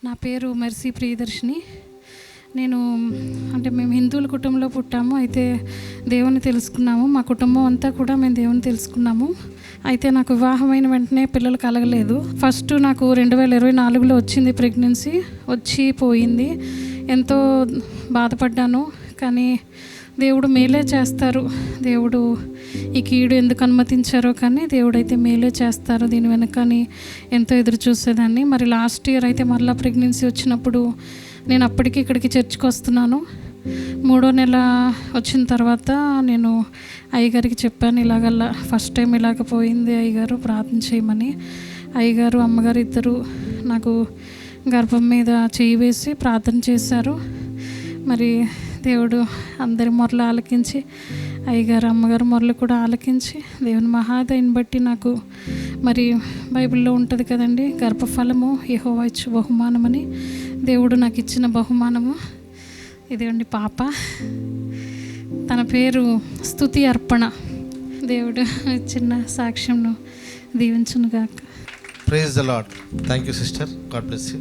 నా పేరు మెర్సీ ప్రియదర్శిని. మేము హిందువుల కుటుంబంలో పుట్టాము. అయితే దేవుని తెలుసుకున్నాము. మా కుటుంబం అంతా కూడా మేము దేవుని తెలుసుకున్నాము. అయితే నాకు వివాహమైన వెంటనే పిల్లలు కలగలేదు. ఫస్ట్ నాకు 2024లో వచ్చింది ప్రెగ్నెన్సీ. వచ్చి పోయింది. ఎంతో బాధపడ్డాను. కానీ దేవుడు మేలే చేస్తారు. దేవుడు ఈ కీడు ఎందుకు అనుమతించారో కానీ దేవుడైతే మేలే చేస్తారు. దీని వెనకని ఎంతో ఎదురు చూసేదాన్ని. మరి లాస్ట్ ఇయర్ అయితే మరలా ప్రెగ్నెన్సీ వచ్చినప్పుడు నేను అప్పటికి ఇక్కడికి చర్చికి వస్తున్నాను. 3వ నెల వచ్చిన తర్వాత నేను అయ్యగారికి చెప్పాను, ఇలాగల్లా ఫస్ట్ టైం ఇలాగ పోయింది అయ్యగారు, ప్రార్థన చేయమని. అయ్యగారు అమ్మగారు ఇద్దరు నాకు గర్భం మీద చేయి వేసి ప్రార్థన చేశారు. మరి దేవుడు అందరి మొరలు ఆలకించి, అయ్యగారు అమ్మగారు మొరలు కూడా ఆలకించి, దేవుని మహాదయని బట్టి నాకు మరి బైబిల్లో ఉంటుంది కదండి, గర్భఫలము యెహోవా ఇచ్చు బహుమానమని. దేవుడు నాకు ఇచ్చిన బహుమానము ఇదేండి పాప. తన పేరు స్తుతి అర్పణ. దేవుడు చిన్న సాక్ష్యంను దీవించునుగాక. Praise the Lord. Thank you sister. God bless you.